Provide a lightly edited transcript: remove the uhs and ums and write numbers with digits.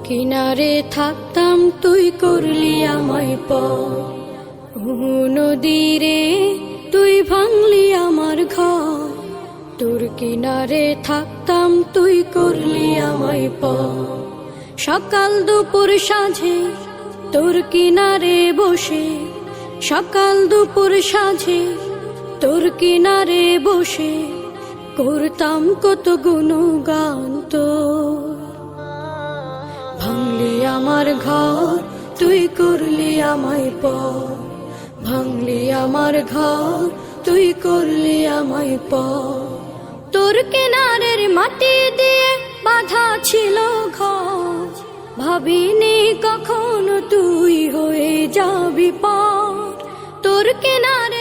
কিনারে থাকতাম তুই করলি আমায় পর, নদীরে তুই ভাঙলি আমার ঘর। তোর কিনারে থাকতাম তুই করলি আমায় পর, সকাল দুপুর সাঁঝে তোর কিনারে বসে, সকাল দুপুর সাঁঝে তোর কিনারে বসে করতাম কত গুণগান তোর। ভাঙলি আমার ঘর তুই করলি আমায় পর, ভাঙলি আমার ঘর তুই করলি আমায় পর। তোর কিনারের মাটি দিয়ে বাঁধা ছিল ঘর, ভাবিনি কখনো তুই হয়ে যাবি পার। তোর কিনারে